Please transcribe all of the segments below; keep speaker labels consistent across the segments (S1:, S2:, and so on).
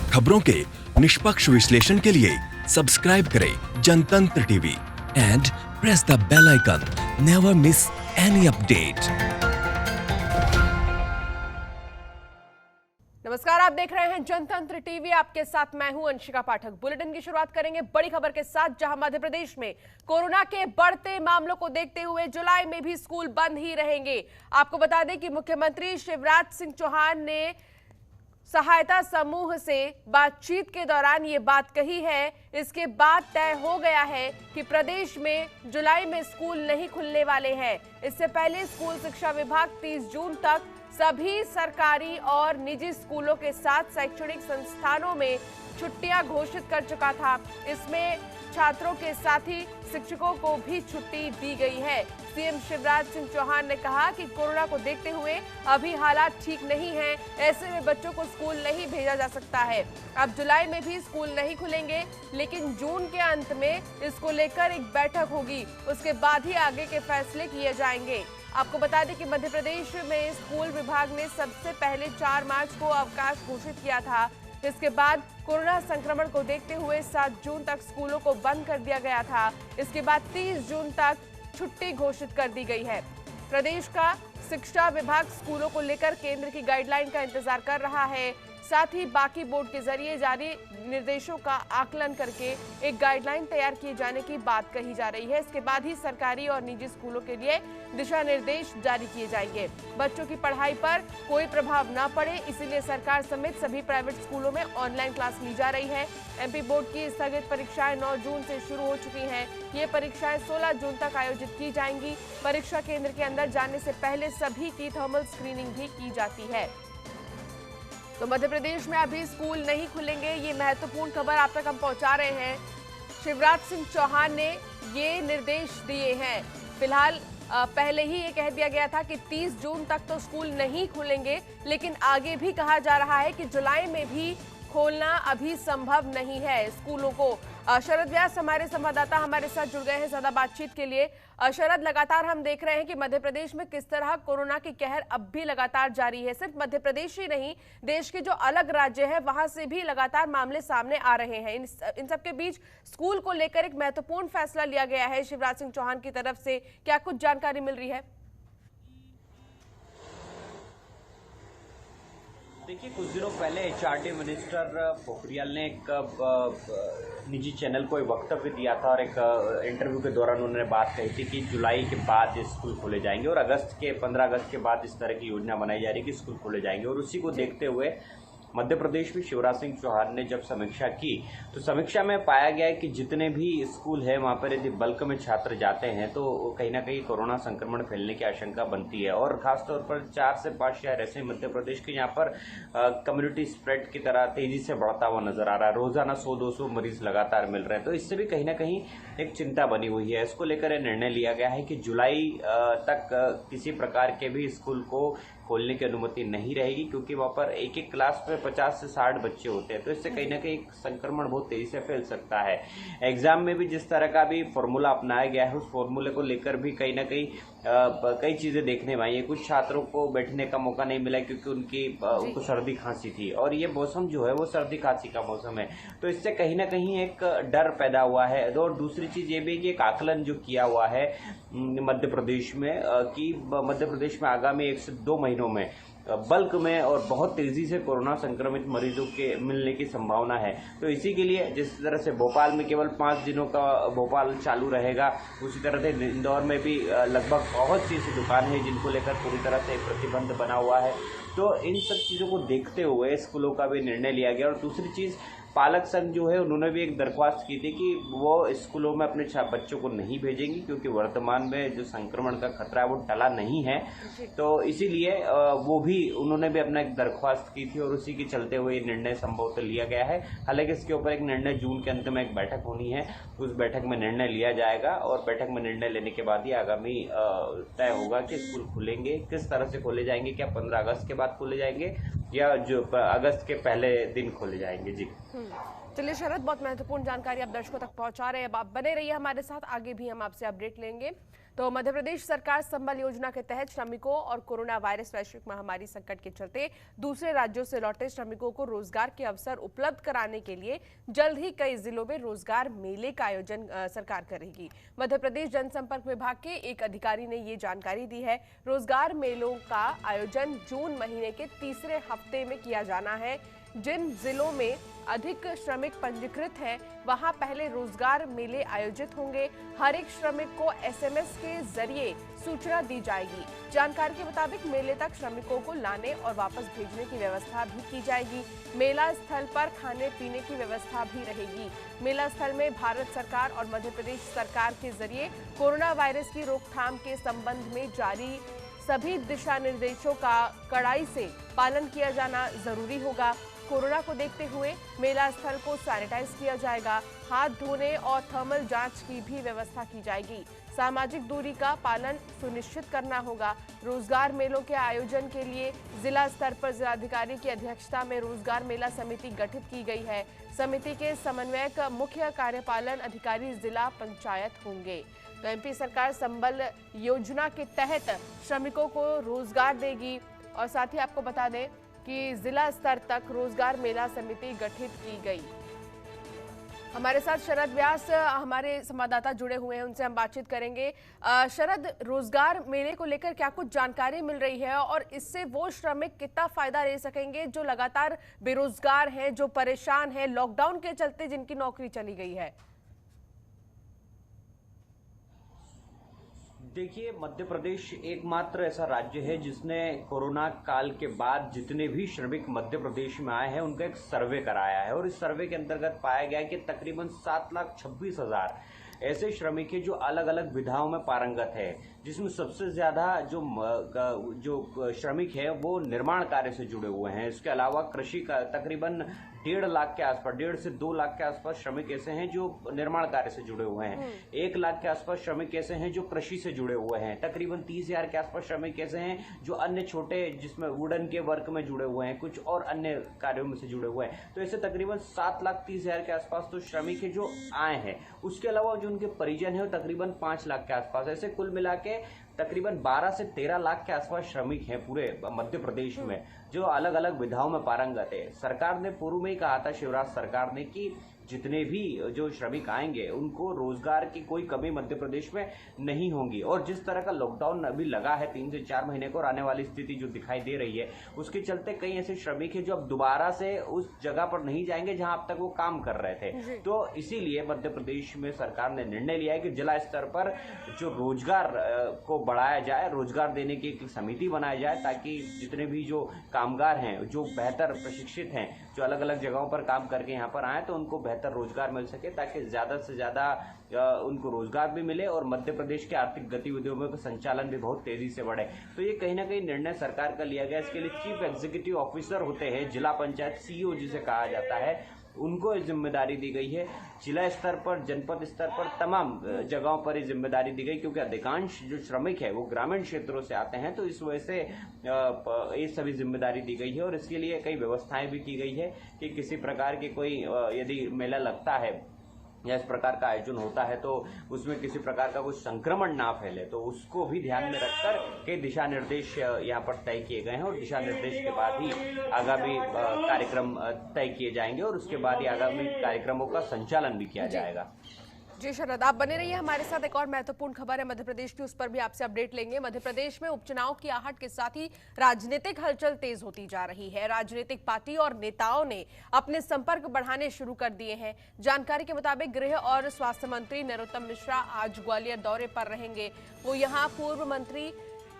S1: खबरों के निष्पक्ष विश्लेषण के लिए सब्सक्राइब करें Jantantra TV and press the bell icon. Never miss any update.
S2: नमस्कार, आप देख रहे हैं जनतंत्र टीवी। आपके साथ मैं हूं अंशिका पाठक। बुलेटिन की शुरुआत करेंगे बड़ी खबर के साथ, जहां मध्य प्रदेश में कोरोना के बढ़ते मामलों को देखते हुए जुलाई में भी स्कूल बंद ही रहेंगे। आपको बता दें कि मुख्यमंत्री शिवराज सिंह चौहान ने सहायता समूह से बातचीत के दौरान ये बात कही है। इसके बाद तय हो गया है कि प्रदेश में जुलाई में स्कूल नहीं खुलने वाले हैं। इससे पहले स्कूल शिक्षा विभाग 30 जून तक सभी सरकारी और निजी स्कूलों के साथ शैक्षणिक संस्थानों में छुट्टियां घोषित कर चुका था। इसमें छात्रों के साथ ही शिक्षकों को भी छुट्टी दी गई है। सीएम शिवराज सिंह चौहान ने कहा कि कोरोना को देखते हुए अभी हालात ठीक नहीं हैं, ऐसे में बच्चों को स्कूल नहीं भेजा जा सकता है। अब जुलाई में भी स्कूल नहीं खुलेंगे, लेकिन जून के अंत में इसको लेकर एक बैठक होगी। उसके बाद ही आगे के फैसले किए जाएंगे। आपको बता दें कि मध्य प्रदेश में स्कूल विभाग ने सबसे पहले 4 मार्च को अवकाश घोषित किया था। इसके बाद कोरोना संक्रमण को देखते हुए 7 जून तक स्कूलों को बंद कर दिया गया था। इसके बाद 30 जून तक छुट्टी घोषित कर दी गई है। प्रदेश का शिक्षा विभाग स्कूलों को लेकर केंद्र की गाइडलाइन का इंतजार कर रहा है। साथ ही बाकी बोर्ड के जरिए जारी निर्देशों का आकलन करके एक गाइडलाइन तैयार किए जाने की बात कही जा रही है। इसके बाद ही सरकारी और निजी स्कूलों के लिए दिशा निर्देश जारी किए जाएंगे। बच्चों की पढ़ाई पर कोई प्रभाव न पड़े, इसीलिए सरकार समेत सभी प्राइवेट स्कूलों में ऑनलाइन क्लास ली जा रही है। एमपी बोर्ड की स्थगित परीक्षाएं 9 जून से शुरू हो चुकी हैं। ये परीक्षाएं 16 जून तक आयोजित की जाएंगी। परीक्षा केंद्र के अंदर जाने से पहले सभी की थर्मल स्क्रीनिंग भी की जाती है। तो मध्य प्रदेश में अभी स्कूल नहीं खुलेंगे, ये महत्वपूर्ण खबर आप तक हम पहुंचा रहे हैं। शिवराज सिंह चौहान ने ये निर्देश दिए हैं। फिलहाल पहले ही ये कह दिया गया था कि 30 जून तक तो स्कूल नहीं खुलेंगे, लेकिन आगे भी कहा जा रहा है कि जुलाई में भी खोलना अभी संभव नहीं है स्कूलों को। शरद व्यास हमारे संवाददाता हमारे साथ जुड़ गए हैं ज्यादा बातचीत के लिए। शरद, लगातार हम देख रहे हैं कि मध्य प्रदेश में किस तरह कोरोना की कहर अब भी लगातार जारी है। सिर्फ मध्य प्रदेश ही नहीं, देश के जो अलग राज्य है वहां से भी लगातार मामले सामने आ रहे हैं। इन सबके बीच स्कूल को लेकर एक महत्वपूर्ण फैसला लिया गया है शिवराज सिंह चौहान की तरफ से। क्या कुछ जानकारी मिल रही है?
S3: देखिए, कुछ दिनों पहले एचआरडी मिनिस्टर पोखरियाल ने एक निजी चैनल को एक वक्तव्य दिया था और एक इंटरव्यू के दौरान उन्होंने बात कही थी कि जुलाई के बाद स्कूल खोले जाएंगे और 15 अगस्त के बाद इस तरह की योजना बनाई जा रही है कि स्कूल खोले जाएंगे। और उसी को देखते हुए मध्य प्रदेश में शिवराज सिंह चौहान ने जब समीक्षा की तो समीक्षा में पाया गया है कि जितने भी स्कूल है वहां पर यदि बल्क में छात्र जाते हैं तो कहीं ना कहीं कोरोना संक्रमण फैलने की आशंका बनती है। और खासतौर पर 4 से 5 शहर ऐसे मध्य प्रदेश के यहाँ पर कम्युनिटी स्प्रेड की तरह तेजी से बढ़ता हुआ नजर आ रहा है। रोजाना 100-200 मरीज लगातार मिल रहे हैं, तो इससे भी कहीं ना कहीं एक चिंता बनी हुई है। इसको लेकर यह निर्णय लिया गया है कि जुलाई तक किसी प्रकार के भी स्कूल को खोलने की अनुमति नहीं रहेगी, क्योंकि वहां पर एक एक क्लास में 50 से 60 बच्चे होते हैं, तो इससे कहीं ना कहीं संक्रमण बहुत तेजी से फैल सकता है। एग्जाम में भी जिस तरह का भी फॉर्मूला अपनाया गया है उस फॉर्मूले को लेकर भी कहीं ना कहीं कई चीजें देखने में आई है। कुछ छात्रों को बैठने का मौका नहीं मिला क्योंकि उनको सर्दी खांसी थी, और ये मौसम जो है वो सर्दी खांसी का मौसम है, तो इससे कहीं ना कहीं एक डर पैदा हुआ है। और दूसरी चीज ये भी कि एक आकलन जो किया हुआ है मध्य प्रदेश में कि मध्य प्रदेश में आगामी 1 से 2 महीनों में बल्क में और बहुत तेजी से कोरोना संक्रमित मरीजों के मिलने की संभावना है। तो इसी के लिए जिस तरह से भोपाल में केवल 5 दिनों का भोपाल चालू रहेगा, उसी तरह से इंदौर में भी लगभग बहुत सी ऐसी दुकान है जिनको लेकर पूरी तरह से प्रतिबंध बना हुआ है। तो इन सब चीजों को देखते हुए स्कूलों का भी निर्णय लिया गया। और दूसरी चीज, पालक संघ जो है उन्होंने भी एक दरख्वास्त की थी कि वो स्कूलों में अपने बच्चों को नहीं भेजेंगी, क्योंकि वर्तमान में जो संक्रमण का खतरा है वो टला नहीं है। तो इसीलिए वो भी उन्होंने भी अपना एक दरख्वास्त की थी और उसी के चलते हुए निर्णय संभवतः लिया गया है। हालांकि इसके ऊपर एक निर्णय जून के अंत में एक बैठक होनी है, उस बैठक में निर्णय लिया जाएगा और बैठक में निर्णय लेने के बाद ही आगामी तय होगा कि स्कूल खुलेंगे, किस तरह से खोले जाएंगे। क्या 15 अगस्त के बाद खोले जाएंगे या जो अगस्त के पहले दिन खोले जाएंगे? जी
S2: चलिए शरद, बहुत महत्वपूर्ण जानकारी आप दर्शकों तक पहुंचा रहे हैं। अब आप बने रहिए हमारे साथ, आगे भी हम आपसे अपडेट लेंगे। तो मध्य प्रदेश सरकार संबल योजना के तहत श्रमिकों और कोरोना वायरस वैश्विक महामारी संकट के चलते दूसरे राज्यों से लौटे श्रमिकों को रोजगार के अवसर उपलब्ध कराने के लिए जल्द ही कई जिलों में रोजगार मेले का आयोजन सरकार करेगी। मध्य प्रदेश जनसंपर्क विभाग के एक अधिकारी ने ये जानकारी दी है। रोजगार मेलों का आयोजन जून महीने के तीसरे हफ्ते में किया जाना है। जिन जिलों में अधिक श्रमिक पंजीकृत हैं, वहां पहले रोजगार मेले आयोजित होंगे। हर एक श्रमिक को एसएमएस के जरिए सूचना दी जाएगी। जानकारी के मुताबिक मेले तक श्रमिकों को लाने और वापस भेजने की व्यवस्था भी की जाएगी। मेला स्थल पर खाने पीने की व्यवस्था भी रहेगी। मेला स्थल में भारत सरकार और मध्य प्रदेश सरकार के जरिए कोरोना वायरस की रोकथाम के संबंध में जारी सभी दिशा निर्देशों का कड़ाई से पालन किया जाना जरूरी होगा। कोरोना को देखते हुए मेला स्थल को सैनिटाइज किया जाएगा। हाथ धोने और थर्मल जांच की भी व्यवस्था की जाएगी। सामाजिक दूरी का पालन सुनिश्चित करना होगा। रोजगार मेलों के आयोजन के लिए जिला स्तर पर जिलाधिकारी की अध्यक्षता में रोजगार मेला समिति गठित की गई है। समिति के समन्वयक मुख्य कार्यपालन अधिकारी जिला पंचायत होंगे। तो एमपी सरकार संबल योजना के तहत श्रमिकों को रोजगार देगी और साथ ही आपको बता दें कि जिला स्तर तक रोजगार मेला समिति गठित की गई। हमारे साथ शरद व्यास हमारे संवाददाता जुड़े हुए हैं, उनसे हम बातचीत करेंगे। शरद, रोजगार मेले को लेकर क्या कुछ जानकारी मिल रही है और इससे वो श्रमिक कितना फायदा ले सकेंगे जो लगातार बेरोजगार हैं, जो परेशान हैं, लॉकडाउन के चलते जिनकी नौकरी चली गई है?
S3: देखिए, मध्य प्रदेश एकमात्र ऐसा राज्य है जिसने कोरोना काल के बाद जितने भी श्रमिक मध्य प्रदेश में आए हैं उनका एक सर्वे कराया है और इस सर्वे के अंतर्गत पाया गया कि तकरीबन 7,26,000 ऐसे श्रमिक हैं जो अलग अलग विधाओं में पारंगत है, जिसमें सबसे ज्यादा जो श्रमिक है वो निर्माण कार्य से जुड़े हुए हैं। इसके अलावा कृषि का तकरीबन 1.5 लाख के आसपास, 1.5 से 2 लाख के आसपास श्रमिक ऐसे हैं जो निर्माण कार्य से जुड़े हुए हैं। 1 लाख के आसपास श्रमिक ऐसे हैं जो कृषि से जुड़े हुए हैं। तकरीबन 30,000 के आसपास श्रमिक ऐसे हैं जो अन्य छोटे, जिसमें वुडन के वर्क में जुड़े हुए हैं, कुछ और अन्य कार्यों में से जुड़े हुए हैं। तो ऐसे तकरीबन 7,30,000 के आसपास तो श्रमिक है जो आए हैं। उसके अलावा जो उनके परिजन है वो तकरीबन 5 लाख के आसपास। ऐसे कुल मिला के तकरीबन 12 से 13 लाख के आसपास श्रमिक हैं पूरे मध्य प्रदेश में जो अलग अलग विधाओं में पारंगत है। सरकार ने पूर्व में ही कहा था, शिवराज सरकार ने, कि जितने भी जो श्रमिक आएंगे उनको रोजगार की कोई कमी मध्य प्रदेश में नहीं होगी। और जिस तरह का लॉकडाउन अभी लगा है 3 से 4 महीने को, और आने वाली स्थिति जो दिखाई दे रही है उसके चलते कई ऐसे श्रमिक हैं जो अब दोबारा से उस जगह पर नहीं जाएंगे जहां अब तक वो काम कर रहे थे। तो इसीलिए मध्य प्रदेश में सरकार ने निर्णय लिया है कि जिला स्तर पर जो रोजगार को बढ़ाया जाए, रोजगार देने की एक समिति बनाई जाए, ताकि जितने भी जो कामगार हैं जो बेहतर प्रशिक्षित हैं, जो अलग अलग जगहों पर काम करके यहाँ पर आए, तो उनको बेहतर रोजगार मिल सके, ताकि ज्यादा से ज्यादा उनको रोजगार भी मिले और मध्य प्रदेश के आर्थिक गतिविधियों में संचालन भी बहुत तेजी से बढ़े। तो ये कहीं ना कहीं निर्णय सरकार का लिया गया। इसके लिए चीफ एग्जीक्यूटिव ऑफिसर होते हैं जिला पंचायत, सीईओ जिसे कहा जाता है, उनको जिम्मेदारी दी गई है। जिला स्तर पर, जनपद स्तर पर, तमाम जगहों पर ये जिम्मेदारी दी गई, क्योंकि अधिकांश जो श्रमिक है वो ग्रामीण क्षेत्रों से आते हैं। तो इस वजह से ये सभी जिम्मेदारी दी गई है और इसके लिए कई व्यवस्थाएं भी की गई है कि किसी प्रकार की कोई यदि मेला लगता है या इस प्रकार का आयोजन होता है तो उसमें किसी प्रकार का कुछ संक्रमण ना फैले, तो उसको भी ध्यान में रखकर कई दिशा निर्देश यहाँ पर तय किए गए हैं और दिशा निर्देश के बाद ही आगामी कार्यक्रम तय किए जाएंगे और उसके बाद ही आगामी कार्यक्रमों का संचालन भी किया जाएगा।
S2: जी शरद, आप बने रहिए हमारे साथ। एक और महत्वपूर्ण खबर है मध्य प्रदेश की, उस पर भी आपसे अपडेट लेंगे। मध्य प्रदेश में उपचुनाव की आहट के साथ ही राजनीतिक हलचल तेज होती जा रही है। राजनीतिक पार्टी और नेताओं ने अपने संपर्क बढ़ाने शुरू कर दिए हैं। जानकारी के मुताबिक गृह और स्वास्थ्य मंत्री नरोत्तम मिश्रा आज ग्वालियर दौरे पर रहेंगे। वो यहाँ पूर्व मंत्री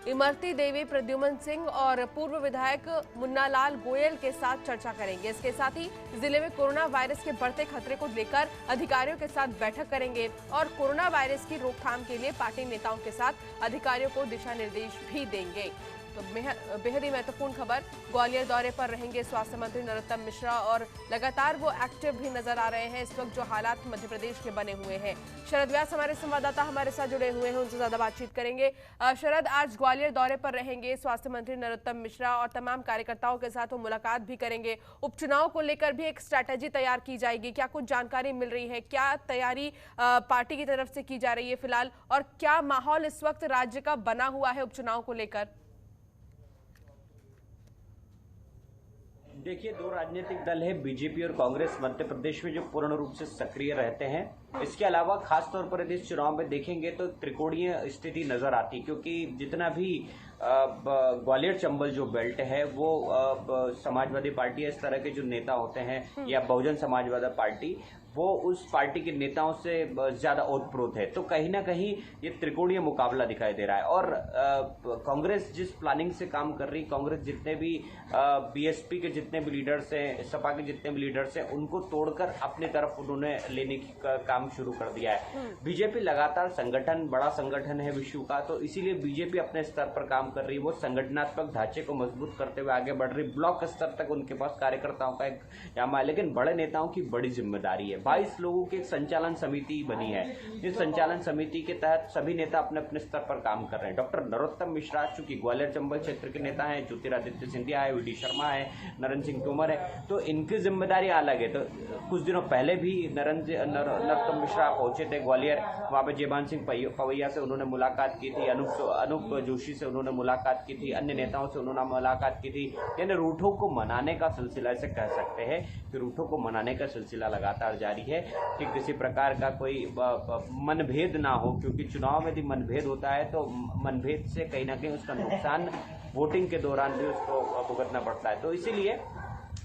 S2: इमरती देवी प्रद्युमन सिंह और पूर्व विधायक मुन्नालाल गोयल के साथ चर्चा करेंगे। इसके साथ ही जिले में कोरोना वायरस के बढ़ते खतरे को लेकर अधिकारियों के साथ बैठक करेंगे और कोरोना वायरस की रोकथाम के लिए पार्टी नेताओं के साथ अधिकारियों को दिशा निर्देश भी देंगे। तो बेहद ही महत्वपूर्ण खबर, ग्वालियर दौरे पर रहेंगे स्वास्थ्य मंत्री नरोत्तम मिश्रा और लगातार वो एक्टिव भी नजर आ रहे हैं इस वक्त जो हालात मध्य प्रदेश के बने हुए हैं। शरद व्यास हमारे संवाददाता हमारे साथ जुड़े हुए हैं, उनसे ज्यादा बातचीत करेंगे। शरद, आज ग्वालियर दौरे पर रहेंगे स्वास्थ्य मंत्री नरोत्तम मिश्रा और तमाम कार्यकर्ताओं के साथ वो मुलाकात भी करेंगे। उपचुनाव को लेकर भी एक स्ट्रैटेजी तैयार की जाएगी, क्या कुछ जानकारी मिल रही है? क्या तैयारी पार्टी की तरफ से की जा रही है फिलहाल, और क्या माहौल इस वक्त राज्य का बना हुआ है उपचुनाव को लेकर?
S3: देखिए, दो राजनीतिक दल है बीजेपी और कांग्रेस मध्य प्रदेश में जो पूर्ण रूप से सक्रिय रहते हैं। इसके अलावा खास तौर पर इस चुनाव में देखेंगे तो त्रिकोणीय स्थिति नजर आती है, क्योंकि जितना भी ग्वालियर चंबल जो बेल्ट है वो समाजवादी पार्टी इस तरह के जो नेता होते हैं या बहुजन समाजवादी पार्टी वो उस पार्टी के नेताओं से ज्यादा ओतप्रोत है, तो कहीं ना कहीं ये त्रिकोणीय मुकाबला दिखाई दे रहा है। और कांग्रेस जिस प्लानिंग से काम कर रही, कांग्रेस जितने भी बीएसपी के जितने भी लीडर्स हैं, सपा के जितने भी लीडर्स हैं, उनको तोड़कर अपनी तरफ उन्होंने लेने की काम शुरू कर दिया है। बीजेपी लगातार संगठन, बड़ा संगठन है विश्व का, तो इसीलिए बीजेपी अपने स्तर पर काम कर रही है। वो संगठनात्मक ढांचे को मजबूत करते हुए आगे बढ़ रही, ब्लॉक स्तर तक उनके पास कार्यकर्ताओं का एक यामा है, लेकिन बड़े नेताओं की बड़ी जिम्मेदारी है। 22 लोगों की एक संचालन समिति बनी है, इस संचालन समिति के तहत सभी नेता अपने अपने स्तर पर काम कर रहे हैं। डॉक्टर नरोत्तम मिश्रा चूंकि ग्वालियर चंबल क्षेत्र के नेता हैं, ज्योतिरादित्य सिंधिया है, वीडी शर्मा है, नरेंद्र सिंह तोमर है, तो इनकी जिम्मेदारी अलग है। तो कुछ दिनों पहले भी नरोत्तम मिश्रा पहुंचे थे ग्वालियर, वहां पर जयभान सिंह पवैया से उन्होंने मुलाकात की थी, अनूप जोशी से उन्होंने मुलाकात की थी, अन्य नेताओं से उन्होंने मुलाकात की थी। यानी रूठों को मनाने का सिलसिला, इसे कह सकते हैं कि रूठों को मनाने का सिलसिला लगातार जारी है कि किसी प्रकार का कोई मनभेद ना हो, क्योंकि चुनाव में यदि मनभेद होता है तो मनभेद से कहीं ना कहीं उसका नुकसान वोटिंग के दौरान भी उसको भुगतना पड़ता है। तो इसीलिए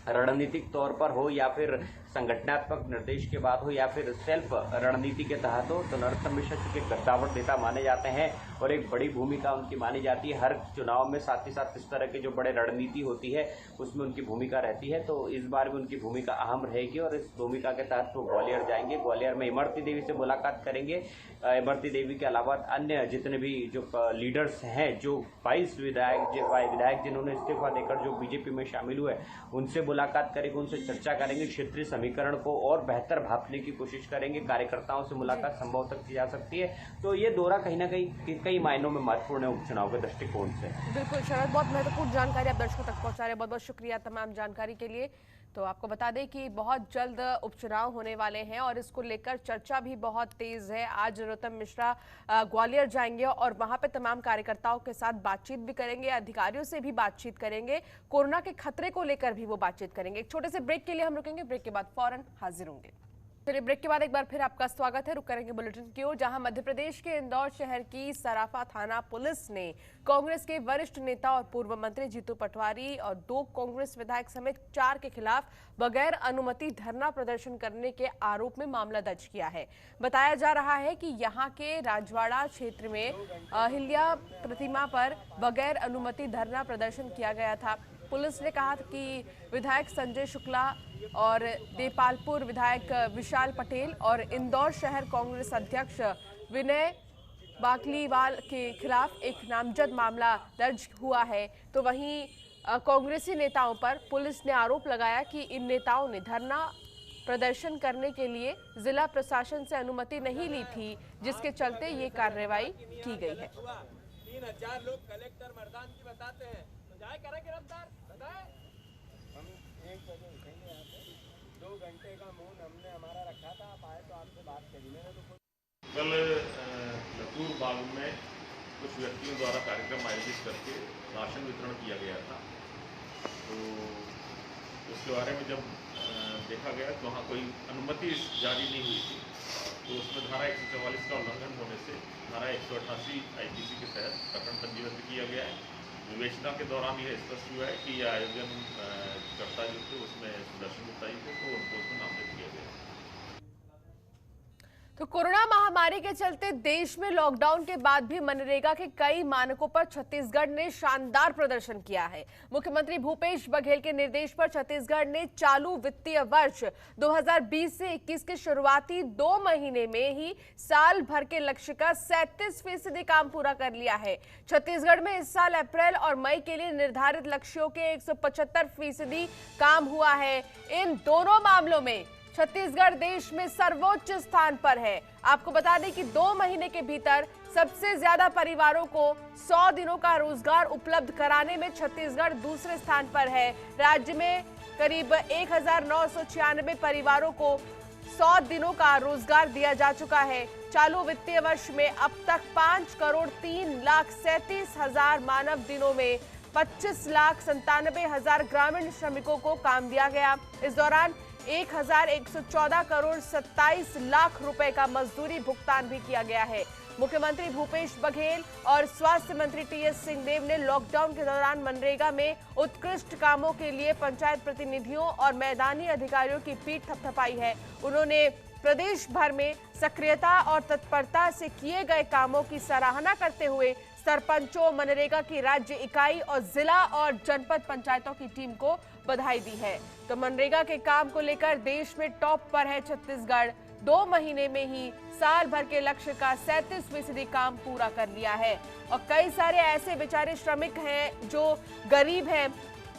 S3: रणनीतिक तौर पर हो या फिर संगठनात्मक निर्देश के बाद हो या फिर सेल्फ रणनीति के तहत हो, तो नरोत्तम मिश्रा चूंकि गद्दावर नेता माने जाते हैं और एक बड़ी भूमिका उनकी मानी जाती है हर चुनाव में, साथ ही साथ इस तरह की जो बड़े रणनीति होती है उसमें उनकी भूमिका रहती है। तो इस बार भी उनकी भूमिका अहम रहेगी और इस भूमिका के तहत वो ग्वालियर जाएंगे। ग्वालियर में इमरती देवी से मुलाकात करेंगे। इमरती देवी के अलावा अन्य जितने भी जो लीडर्स हैं, जो 22 विधायक जिन्होंने इस्तीफा देकर जो बीजेपी में शामिल हुए, उनसे मुलाकात करेंगे, उनसे चर्चा करेंगे, क्षेत्रीय समीकरण को और बेहतर भांपने की कोशिश करेंगे। कार्यकर्ताओं से मुलाकात संभव तक की जा सकती है। तो ये दौरा कहीं ना कहीं कई मायनों में महत्वपूर्ण है उपचुनाव के दृष्टिकोण से।
S2: बिल्कुल शरद, बहुत महत्वपूर्ण जानकारी आप दर्शकों तक पहुंचा रहे हैं, बहुत बहुत शुक्रिया तमाम जानकारी के लिए। तो आपको बता दें कि बहुत जल्द उपचुनाव होने वाले हैं और इसको लेकर चर्चा भी बहुत तेज है। आज नरोत्तम मिश्रा ग्वालियर जाएंगे और वहां पे तमाम कार्यकर्ताओं के साथ बातचीत भी करेंगे, अधिकारियों से भी बातचीत करेंगे, कोरोना के खतरे को लेकर भी वो बातचीत करेंगे। एक छोटे से ब्रेक के लिए हम रुकेंगे, ब्रेक के बाद फौरन हाजिर होंगे। चलिए, ब्रेक के बाद एक बार फिर आपका स्वागत है। रुक करेंगे बुलेटिन की ओर, जहां मध्य प्रदेश के इंदौर शहर की सराफा थाना पुलिस ने कांग्रेस के वरिष्ठ नेता और पूर्व मंत्री जीतू पटवारी और 2 कांग्रेस विधायक समेत 4 के खिलाफ बगैर अनुमति धरना प्रदर्शन करने के आरोप में मामला दर्ज किया है। बताया जा रहा है कि यहां के राजवाड़ा क्षेत्र में अहिल्या प्रतिमा पर बगैर अनुमति धरना प्रदर्शन किया गया था। पुलिस ने कहा कि विधायक संजय शुक्ला और देपालपुर विधायक विशाल पटेल और इंदौर शहर कांग्रेस अध्यक्ष विनय बाकलीवाल के खिलाफ एक नामजद मामला दर्ज हुआ है। तो वहीं कांग्रेसी नेताओं पर पुलिस ने आरोप लगाया कि इन नेताओं ने धरना प्रदर्शन करने के लिए जिला प्रशासन से अनुमति नहीं ली थी, जिसके चलते ये कार्रवाई की गई है।
S4: 3000 लोग कलेक्टर मर्दान की बताते हैं, तो जाए करें गिरफ्तार, बताएं। हम 1 बजे उठेंगे यहाँ पे, 2 घंटे का मौन हमने हमारा रखा था, आप आए तो आपसे बात करी। मैंने तो
S5: कल लतूर बाग में कुछ व्यक्तियों द्वारा कार्यक्रम आयोजित करके राशन वितरण किया गया था, तो उसके बारे में जब देखा गया तो वहाँ कोई अनुमति जारी नहीं हुई थी, तो उसमें धारा 144 का उल्लंघन होने से धारा 188 आईपीसी के तहत प्रकरण पंजीबद्ध किया गया है। विवेचना के दौरान यह स्पष्ट हुआ है कि यह आयोजन कर्ता जो थे उसमें सुदर्शन गुप्ता जी थे, तो उनको उसमें नामजद किया गया।
S2: तो कोरोना महामारी के चलते देश में लॉकडाउन के बाद भी मनरेगा के कई मानकों पर छत्तीसगढ़ ने शानदार प्रदर्शन किया है। मुख्यमंत्री भूपेश बघेल के निर्देश पर छत्तीसगढ़ ने चालू वित्तीय वर्ष 2020 से 21 के शुरुआती 2 महीने में ही साल भर के लक्ष्य का 37% काम पूरा कर लिया है। छत्तीसगढ़ में इस साल अप्रैल और मई के लिए निर्धारित लक्ष्यों के 175% काम हुआ है। इन दोनों मामलों में छत्तीसगढ़ देश में सर्वोच्च स्थान पर है। आपको बता दें कि 2 महीने के भीतर सबसे ज्यादा परिवारों को 100 दिनों का रोजगार उपलब्ध कराने में छत्तीसगढ़ दूसरे स्थान पर है। राज्य में करीब 1996 परिवारों को 100 दिनों का रोजगार दिया जा चुका है। चालू वित्तीय वर्ष में अब तक 5,03,37,000 मानव दिनों में 25,97,000 ग्रामीण श्रमिकों को काम दिया गया। इस दौरान 1,114 करोड़ 27 लाख रुपए का मजदूरी भुगतान भी किया गया है। मुख्यमंत्री भूपेश बघेल और स्वास्थ्य मंत्री टीएस सिंहदेव ने लॉकडाउन के दौरान मनरेगा में उत्कृष्ट कामों के लिए पंचायत प्रतिनिधियों और मैदानी अधिकारियों की पीठ थपथपाई है। उन्होंने प्रदेश भर में सक्रियता और तत्परता से किए गए कामों की सराहना करते हुए सरपंचों, मनरेगा की राज्य इकाई और जिला और जनपद पंचायतों की टीम को बधाई दी है। तो मनरेगा के काम को लेकर देश में टॉप पर है छत्तीसगढ़। 2 महीने में ही साल भर के लक्ष्य का 37% काम पूरा कर लिया है। और कई सारे ऐसे बेचारे श्रमिक हैं जो गरीब हैं,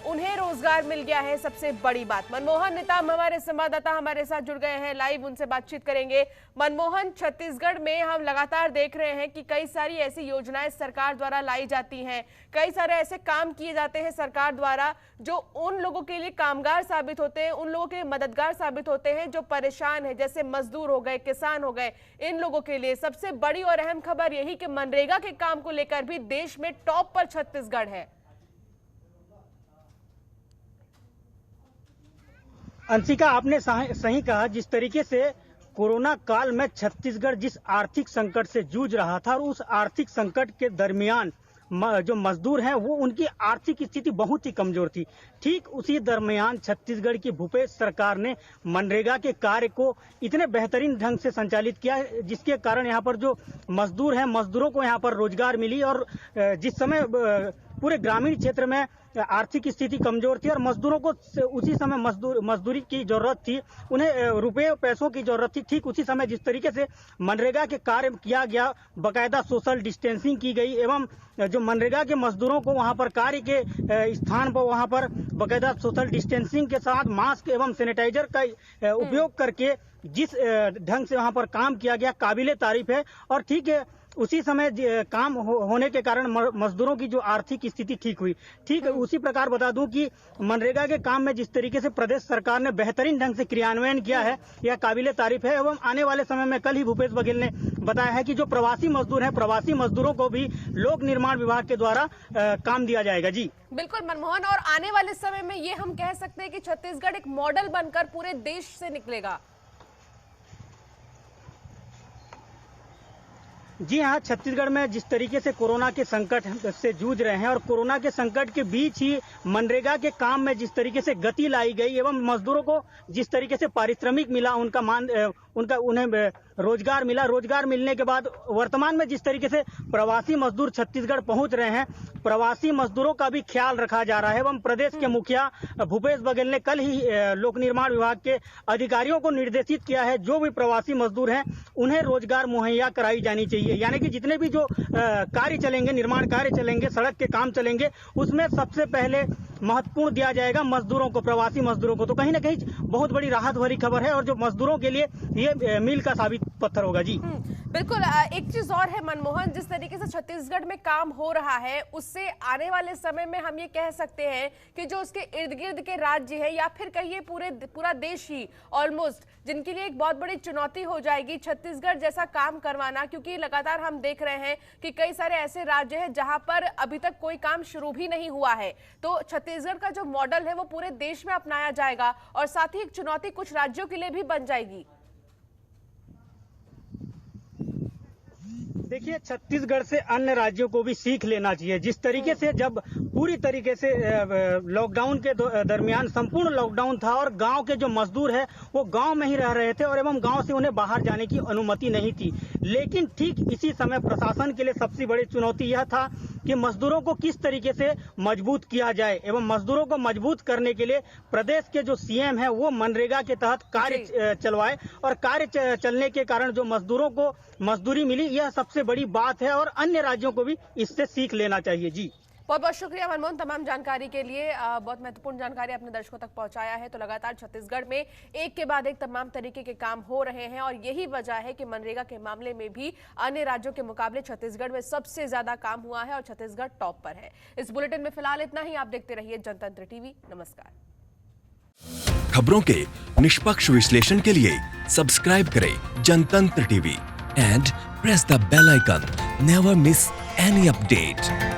S2: उन्हें रोजगार मिल गया है। सबसे बड़ी बात, मनमोहन नेताम हमारे संवाददाता हमारे साथ जुड़ गए हैं, लाइव उनसे बातचीत करेंगे। मनमोहन, छत्तीसगढ़ में हम लगातार देख रहे हैं कि कई सारी ऐसी योजनाएं सरकार द्वारा लाई जाती हैं, कई सारे ऐसे काम किए जाते हैं सरकार द्वारा जो उन लोगों के लिए कामगार साबित होते हैं, उन लोगों के लिए मददगार साबित होते हैं जो परेशान है, जैसे मजदूर हो गए, किसान हो गए। इन लोगों के लिए सबसे बड़ी और अहम खबर यही कि मनरेगा के काम को लेकर भी देश में टॉप पर छत्तीसगढ़ है।
S6: अंशिका, आपने सही कहा। जिस तरीके से कोरोना काल में छत्तीसगढ़ जिस आर्थिक संकट से जूझ रहा था और उस आर्थिक संकट के दरमियान जो मजदूर हैं वो उनकी आर्थिक स्थिति बहुत ही कमजोर थी। ठीक उसी दरमियान छत्तीसगढ़ की भूपेश सरकार ने मनरेगा के कार्य को इतने बेहतरीन ढंग से संचालित किया जिसके कारण यहाँ पर जो मजदूर हैं, मजदूरों को यहाँ पर रोजगार मिली। और जिस समय पूरे ग्रामीण क्षेत्र में आर्थिक स्थिति कमजोर थी और मजदूरों को उसी समय मजदूरी की जरूरत थी, उन्हें रुपए पैसों की जरूरत थी, ठीक उसी समय जिस तरीके से मनरेगा के कार्य किया गया, बकायदा सोशल डिस्टेंसिंग की गई एवं जो मनरेगा के मजदूरों को वहां पर कार्य के स्थान पर वहां पर बकायदा सोशल डिस्टेंसिंग के साथ मास्क एवं सैनिटाइजर का उपयोग करके जिस ढंग से वहां पर काम किया गया, काबिले तारीफ है। और ठीक है, उसी समय काम होने के कारण मजदूरों की जो आर्थिक स्थिति ठीक हुई। ठीक उसी प्रकार बता दूं कि मनरेगा के काम में जिस तरीके से प्रदेश सरकार ने बेहतरीन ढंग से क्रियान्वयन किया है, यह काबिले तारीफ है। एवं आने वाले समय में कल ही भूपेश बघेल ने बताया है कि जो प्रवासी मजदूर हैं, प्रवासी मजदूरों को भी लोक निर्माण विभाग के द्वारा काम दिया जाएगा। जी
S2: बिल्कुल मनमोहन, और आने वाले समय में ये हम कह सकते हैं कि छत्तीसगढ़ एक मॉडल बनकर पूरे देश से निकलेगा।
S6: जी हाँ, छत्तीसगढ़ में जिस तरीके से कोरोना के संकट से जूझ रहे हैं और कोरोना के संकट के बीच ही मनरेगा के काम में जिस तरीके से गति लाई गई एवं मजदूरों को जिस तरीके से पारिश्रमिक मिला, उन्हें रोजगार मिला, रोजगार मिलने के बाद वर्तमान में जिस तरीके से प्रवासी मजदूर छत्तीसगढ़ पहुंच रहे हैं, प्रवासी मजदूरों का भी ख्याल रखा जा रहा है। एवं प्रदेश के मुखिया भूपेश बघेल ने कल ही लोक निर्माण विभाग के अधिकारियों को निर्देशित किया है, जो भी प्रवासी मजदूर हैं उन्हें रोजगार मुहैया कराई जानी चाहिए। यानी कि जितने भी जो कार्य चलेंगे, निर्माण कार्य चलेंगे, सड़क के काम चलेंगे, उसमें सबसे पहले महत्वपूर्ण दिया जाएगा मजदूरों को, प्रवासी मजदूरों को। तो कहीं ना कहीं बहुत बड़ी राहत भरी खबर है और जो मजदूरों के लिए ये मील का साबित पत्थर होगा। जी
S2: बिल्कुल। एक चीज और है मनमोहन, जिस तरीके से छत्तीसगढ़ में काम हो रहा है उससे आने वाले समय में हम ये कह सकते हैं कि जो उसके इर्द गिर्द के राज्य है या फिर कहिए पूरा देश ही ऑलमोस्ट, जिनके लिए एक बहुत बड़ी चुनौती हो जाएगी छत्तीसगढ़ जैसा काम करवाना, क्योंकि लगातार हम देख रहे हैं कि कई सारे ऐसे राज्य हैं जहां पर अभी तक कोई काम शुरू भी नहीं हुआ है। तो छत्तीसगढ़ का जो मॉडल है वो पूरे देश में अपनाया जाएगा और साथ ही एक चुनौती कुछ राज्यों के लिए भी बन जाएगी।
S6: देखिए, छत्तीसगढ़ से अन्य राज्यों को भी सीख लेना चाहिए। जिस तरीके से जब पूरी तरीके से लॉकडाउन के दरमियान संपूर्ण लॉकडाउन था और गांव के जो मजदूर है वो गांव में ही रह रहे थे और एवं गांव से उन्हें बाहर जाने की अनुमति नहीं थी। लेकिन ठीक इसी समय प्रशासन के लिए सबसे बड़ी चुनौती यह था कि मजदूरों को किस तरीके से मजबूत किया जाए एवं मजदूरों को मजबूत करने के लिए प्रदेश के जो सीएम है वो मनरेगा के तहत कार्य चलवाए और कार्य चलने के कारण जो मजदूरों को मजदूरी मिली, यह सबसे बड़ी बात है और अन्य राज्यों को भी इससे सीख लेना चाहिए। जी,
S2: बहुत बहुत शुक्रिया मनमोहन, तमाम जानकारी के लिए। बहुत महत्वपूर्ण जानकारी अपने दर्शकों तक पहुंचाया है। तो लगातार छत्तीसगढ़ में एक के बाद एक तमाम तरीके के काम हो रहे हैं और यही वजह है कि मनरेगा के मामले में भी अन्य राज्यों के मुकाबले छत्तीसगढ़ में सबसे ज्यादा काम हुआ है और छत्तीसगढ़ टॉप पर है। इस बुलेटिन में फिलहाल इतना ही। आप देखते रहिए जनतंत्र टीवी। नमस्कार।
S1: खबरों के निष्पक्ष विश्लेषण के लिए सब्सक्राइब करें Jantantra TV and press the bell icon. Never miss any update.